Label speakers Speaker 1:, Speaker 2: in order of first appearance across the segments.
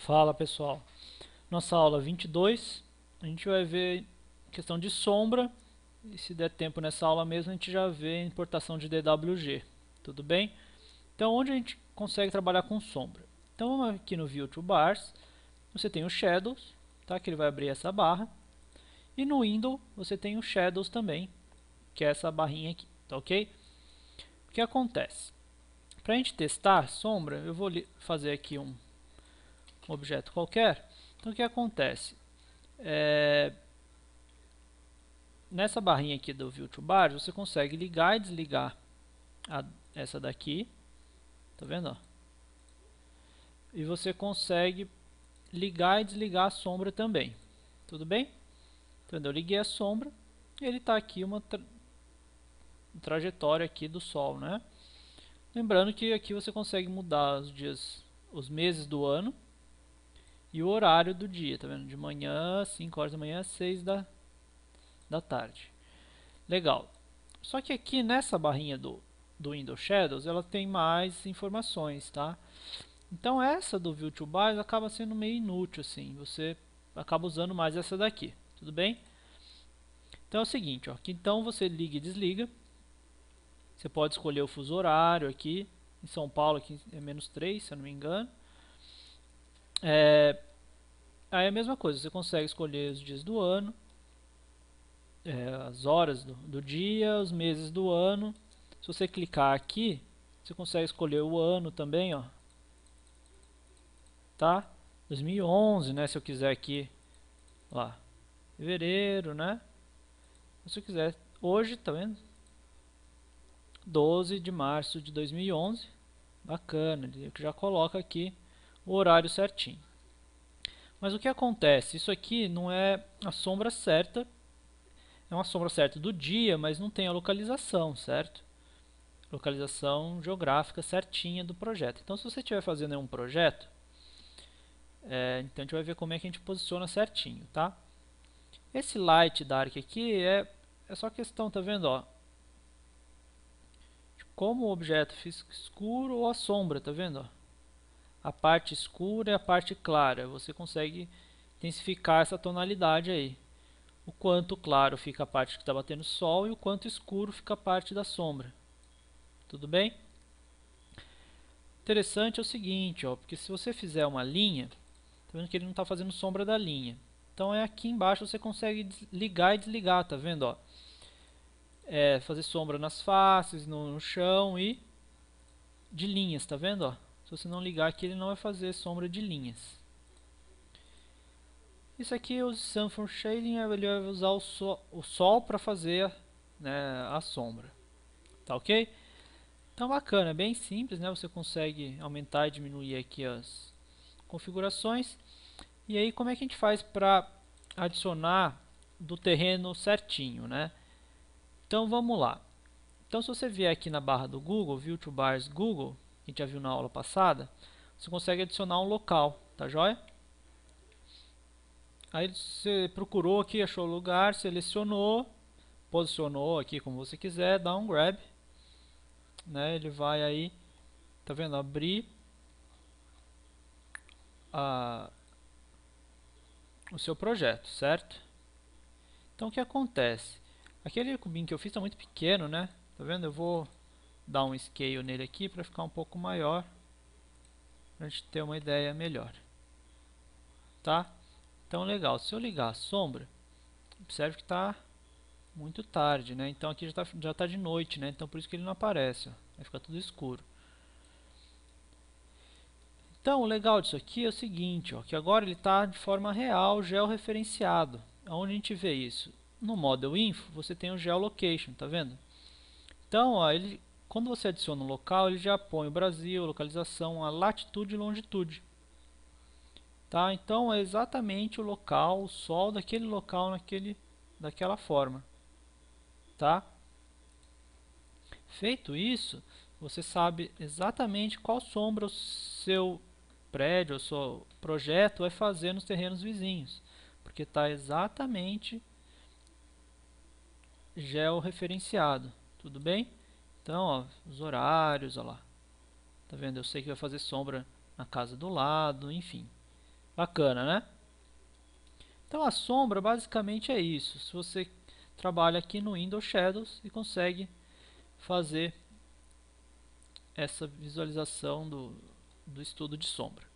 Speaker 1: Fala pessoal, nossa aula 22, a gente vai ver questão de sombra e se der tempo nessa aula mesmo a gente já vê a importação de DWG, tudo bem? Então onde a gente consegue trabalhar com sombra? Então vamos aqui no View Toolbars, você tem o Shadows, tá? Que ele vai abrir essa barra, e no Window você tem o Shadows também, que é essa barrinha aqui, tá ok? O que acontece? Para a gente testar sombra, eu vou fazer aqui um objeto qualquer. Então o que acontece? Nessa barrinha aqui do View Toolbar, você consegue ligar e desligar essa daqui, tá vendo? Ó? E você consegue ligar e desligar a sombra também, tudo bem? Então eu liguei a sombra e ele está aqui uma trajetória aqui do Sol, né? Lembrando que aqui você consegue mudar os dias, os meses do ano e o horário do dia, tá vendo? De manhã, 5 horas da manhã, 6 da tarde. Legal. Só que aqui nessa barrinha do Windows Shadows, ela tem mais informações, tá? Então essa do View Toolbars acaba sendo meio inútil, assim. Você acaba usando mais essa daqui, tudo bem? Então é o seguinte, ó, aqui então você liga e desliga. Você pode escolher o fuso horário aqui. Em São Paulo aqui é -3, se eu não me engano. Aí é a mesma coisa, você consegue escolher os dias do ano, as horas do dia, os meses do ano. Se você clicar aqui, você consegue escolher o ano também, ó. Tá? 2011, né, se eu quiser aqui, lá, fevereiro, né? Se eu quiser, hoje, tá vendo? 12 de março de 2011. Bacana, ele já coloca aqui o horário certinho. Mas o que acontece? Isso aqui não é a sombra certa, é uma sombra certa do dia, mas não tem a localização, certo? Localização geográfica certinha do projeto. Então, se você estiver fazendo um projeto, então a gente vai ver como é que a gente posiciona certinho, tá? Esse light dark aqui é só questão, tá vendo, ó? De como o objeto fica escuro ou a sombra, tá vendo, ó? A parte escura e a parte clara, você consegue intensificar essa tonalidade aí. O quanto claro fica a parte que está batendo sol e o quanto escuro fica a parte da sombra. Tudo bem? Interessante é o seguinte, ó, porque se você fizer uma linha, tá vendo que ele não está fazendo sombra da linha. Então é aqui embaixo você consegue ligar e desligar, tá vendo, ó? Fazer sombra nas faces, no chão e de linhas, tá vendo, ó? Se você não ligar aqui, ele não vai fazer sombra de linhas. Isso aqui o Sunform Shading, ele vai usar o sol para fazer, né, a sombra, tá ok? Então bacana, bem simples, né? Você consegue aumentar e diminuir aqui as configurações. E aí como é que a gente faz para adicionar do terreno certinho, né? Então vamos lá. Então se você vier aqui na barra do Google, View Toolbars Google, que a gente já viu na aula passada, você consegue adicionar um local, tá joia? Aí você procurou aqui, achou o lugar, selecionou, posicionou aqui como você quiser, dá um grab, né? Ele vai aí, tá vendo? Abrir o seu projeto, certo? Então o que acontece? Aquele cubinho que eu fiz está muito pequeno, né? Tá vendo? Eu vou dar um scale nele aqui para ficar um pouco maior, para a gente ter uma ideia melhor, tá? Então legal, se eu ligar a sombra, observe que está muito tarde, né? Então aqui já tá de noite, né? Então por isso que ele não aparece, ó. Vai ficar tudo escuro. Então o legal disso aqui é o seguinte, ó, que agora ele está de forma real, georreferenciado. Onde a gente vê isso? No Model Info você tem o Geolocation, tá vendo? Então, ó, quando você adiciona um local, ele já põe o Brasil, a localização, a latitude e longitude. Tá? Então é exatamente o local, o Sol daquele local daquela forma. Tá? Feito isso, você sabe exatamente qual sombra o seu prédio, o seu projeto vai fazer nos terrenos vizinhos, porque está exatamente georreferenciado, tudo bem? Então, ó, os horários, ó lá, tá vendo? Eu sei que vai fazer sombra na casa do lado, enfim, Bacana, né? Então a sombra basicamente é isso. Se você trabalha aqui no Windows Shadows e consegue fazer essa visualização do estudo de sombra.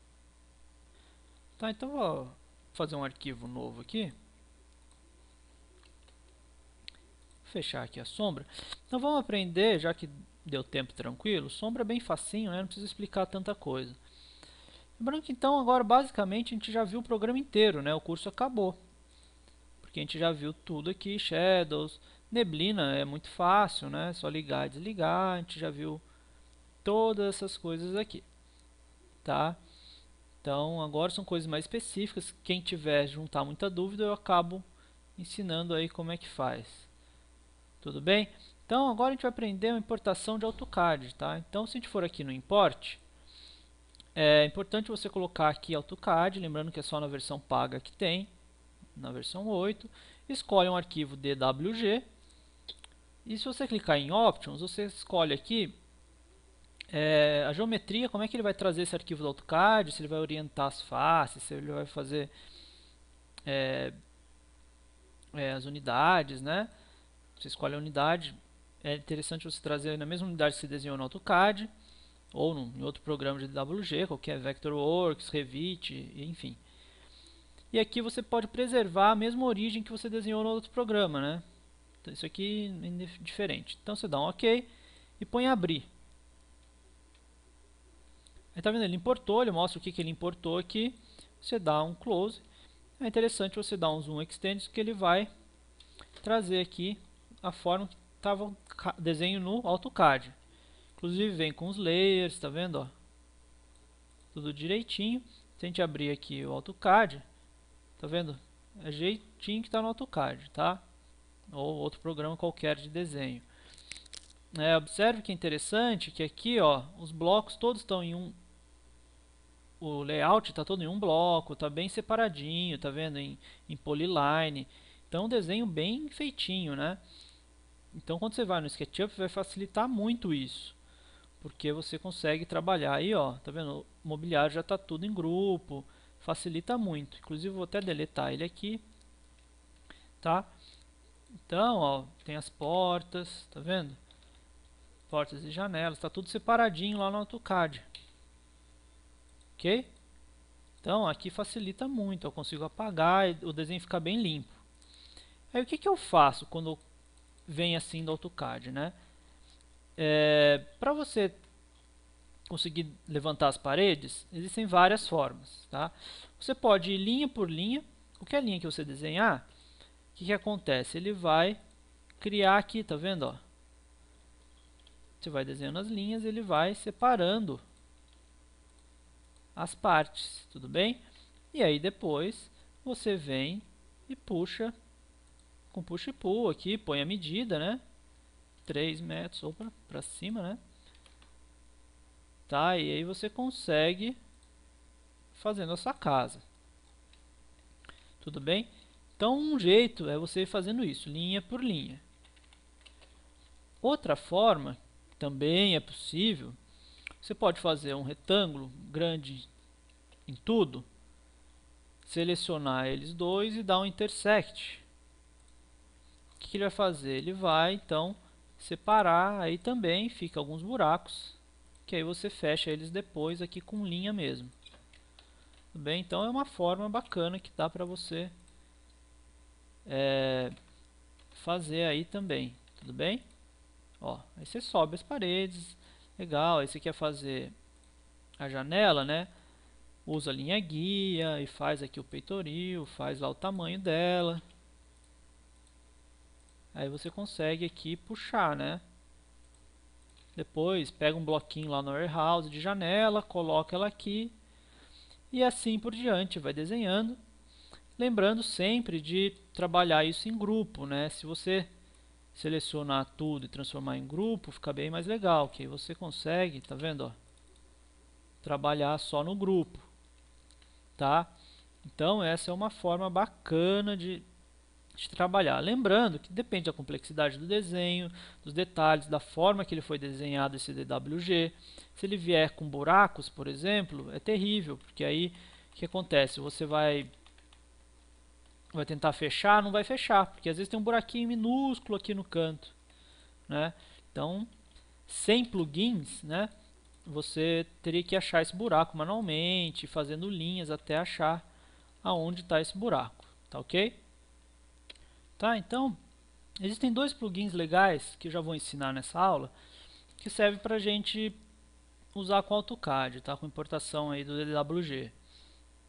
Speaker 1: Tá, então vou fazer um arquivo novo aqui. Fechar aqui a sombra. Então vamos aprender, já que deu tempo tranquilo, sombra é bem facinho, né? Não precisa explicar tanta coisa. Lembrando que então agora basicamente a gente já viu o programa inteiro, né? O curso acabou. Porque a gente já viu tudo aqui, Shadows, neblina é muito fácil, né? Só ligar e desligar, a gente já viu todas essas coisas aqui, tá? Então agora são coisas mais específicas, quem tiver juntar muita dúvida eu acabo ensinando aí como é que faz. Tudo bem? Então agora a gente vai aprender a importação de AutoCAD, tá? Então se a gente for aqui no Import, é importante você colocar aqui AutoCAD, lembrando que é só na versão paga que tem, na versão 8. Escolhe um arquivo DWG. E se você clicar em Options, você escolhe aqui a geometria, como é que ele vai trazer esse arquivo do AutoCAD, se ele vai orientar as faces, se ele vai fazer as unidades, né? Você escolhe a unidade. É interessante você trazer na mesma unidade que você desenhou no AutoCAD ou em outro programa de DWG, qualquer Vectorworks, Revit, enfim. E aqui você pode preservar a mesma origem que você desenhou no outro programa, né? Então, isso aqui é diferente. Então você dá um OK e põe abrir. Aí tá vendo? Ele importou, ele mostra o que ele importou aqui. Você dá um close. É interessante você dar um zoom extend, que ele vai trazer aqui a forma que estava o desenho no AutoCAD. Inclusive vem com os layers, tá vendo? Ó? Tudo direitinho. Se a gente abrir aqui o AutoCAD, tá vendo? É jeitinho que está no AutoCAD, tá? Ou outro programa qualquer de desenho. Observe que é interessante que aqui, ó, os blocos todos estão em o layout está todo em um bloco, está bem separadinho, tá vendo? Em polyline. Então, um desenho bem feitinho, né? Então, quando você vai no SketchUp, vai facilitar muito isso, porque você consegue trabalhar aí, ó, tá vendo? O mobiliário já está tudo em grupo, facilita muito. Inclusive, vou até deletar ele aqui, tá? Então, ó, tem as portas, tá vendo? Portas e janelas, está tudo separadinho lá no AutoCAD. Ok? Então aqui facilita muito, eu consigo apagar e o desenho fica bem limpo. Aí o que eu faço quando vem assim do AutoCAD, né? Para você conseguir levantar as paredes, existem várias formas, tá? Você pode ir linha por linha, qualquer linha que você desenhar, o que acontece? Ele vai criar aqui, tá vendo? Ó? Você vai desenhando as linhas, ele vai separando as partes, tudo bem? E aí depois você vem e puxa com push e pull aqui, põe a medida, né? 3 metros ou para cima, né? Tá, e aí você consegue fazendo a sua casa. Tudo bem? Então um jeito é você ir fazendo isso, linha por linha. Outra forma, também é possível, você pode fazer um retângulo grande em tudo, selecionar eles dois e dar um intersect. O que ele vai fazer? Ele vai então separar aí também, fica alguns buracos, que aí você fecha eles depois aqui com linha mesmo. Tudo bem? Então é uma forma bacana que dá para você fazer aí também. Tudo bem? Ó, aí você sobe as paredes, legal. Aí você quer fazer a janela, né? Usa a linha guia e faz aqui o peitoril, faz lá o tamanho dela. Aí você consegue aqui puxar, né? Depois pega um bloquinho lá no warehouse de janela, coloca ela aqui e assim por diante, vai desenhando. Lembrando sempre de trabalhar isso em grupo, né? Se você selecionar tudo e transformar em grupo, fica bem mais legal, que aí você consegue, tá vendo, ó, trabalhar só no grupo, tá? Então essa é uma forma bacana de trabalhar. Lembrando que depende da complexidade do desenho, dos detalhes, da forma que ele foi desenhado esse DWG. Se ele vier com buracos, por exemplo, é terrível, porque aí o que acontece? Você vai tentar fechar, não vai fechar, porque às vezes tem um buraquinho minúsculo aqui no canto, né? Então, sem plugins, né, você teria que achar esse buraco manualmente, fazendo linhas até achar aonde está esse buraco, tá ok? Tá, então, existem dois plugins legais que eu já vou ensinar nessa aula, que serve para a gente usar com AutoCAD, tá? Com importação aí do DWG,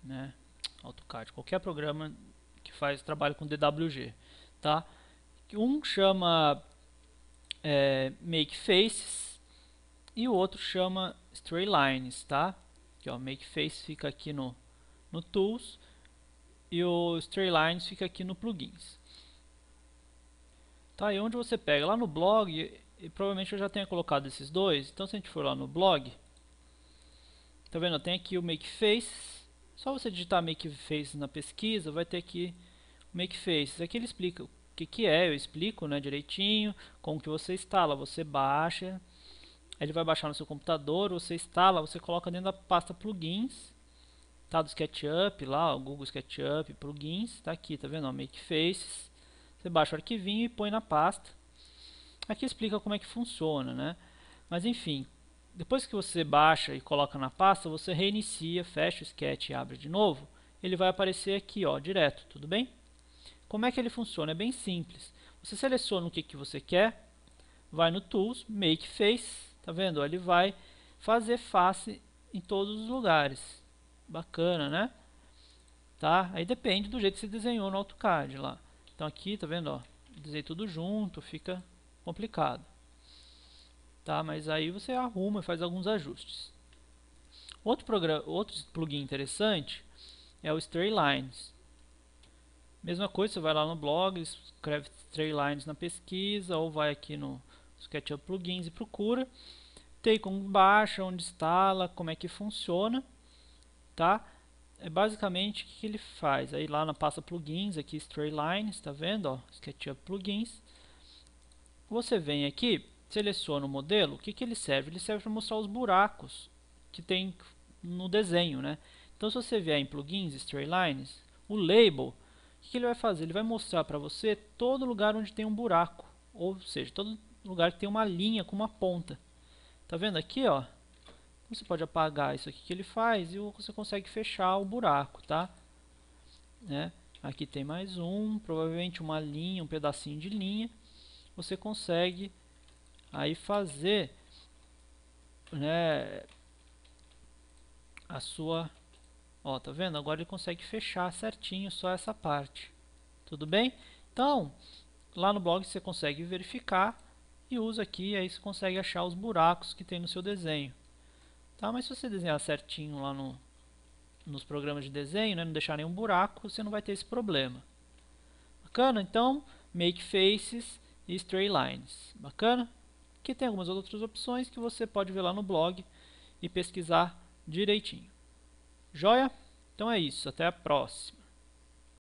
Speaker 1: né? AutoCAD, qualquer programa que faz trabalho com DWG, tá? Um chama Make Faces e o outro chama Straight Lines, tá? Aqui, ó, Make Face fica aqui no Tools e o Straight Lines fica aqui no Plugins. Tá, e onde você pega? Lá no blog, e provavelmente eu já tenha colocado esses dois, então se a gente for lá no blog, tá vendo? Tem aqui o Make Faces, só você digitar Make Faces na pesquisa, vai ter aqui o Make Faces. Aqui ele explica o que é, eu explico, né, direitinho, como que você instala, você baixa, ele vai baixar no seu computador, você instala, você coloca dentro da pasta plugins, tá, do SketchUp lá, o Google SketchUp, plugins, tá aqui, tá vendo, ó, Make Faces. Você baixa o arquivinho e põe na pasta. Aqui explica como é que funciona, né? Mas enfim, depois que você baixa e coloca na pasta, você reinicia, fecha o Sketch e abre de novo. Ele vai aparecer aqui, ó, direto, tudo bem? Como é que ele funciona? É bem simples. Você seleciona o que você quer, vai no Tools, Make Face, tá vendo? Ele vai fazer face em todos os lugares. Bacana, né? Tá? Aí depende do jeito que você desenhou no AutoCAD lá. Então aqui, tá vendo, ó, desenhei tudo junto, fica complicado. Tá? Mas aí você arruma e faz alguns ajustes. Outro plugin interessante é o Straight Lines. Mesma coisa, você vai lá no blog, escreve Straight Lines na pesquisa, ou vai aqui no SketchUp Plugins e procura. Tem como baixa, onde instala, como é que funciona, tá? É basicamente o que ele faz. Aí lá na pasta plugins, aqui Straight Lines, tá vendo, ó, SketchUp Plugins. Você vem aqui, seleciona o modelo, o que ele serve? Ele serve para mostrar os buracos que tem no desenho, né? Então se você vier em plugins, Straight Lines, o label, o que ele vai fazer? Ele vai mostrar para você todo lugar onde tem um buraco, ou seja, todo lugar que tem uma linha com uma ponta. Tá vendo aqui, ó? Você pode apagar isso aqui que ele faz e você consegue fechar o buraco, tá? Né? Aqui tem mais um, provavelmente uma linha, um pedacinho de linha. Você consegue aí fazer, né, a sua, ó, tá vendo? Agora ele consegue fechar certinho só essa parte. Tudo bem? Então, lá no blog você consegue verificar e usa aqui, aí você consegue achar os buracos que tem no seu desenho. Tá? Mas se você desenhar certinho lá nos programas de desenho, né, não deixar nenhum buraco, você não vai ter esse problema. Bacana? Então, Make Faces e Straight Lines. Bacana? Aqui tem algumas outras opções que você pode ver lá no blog e pesquisar direitinho. Joia? Então é isso, até a próxima.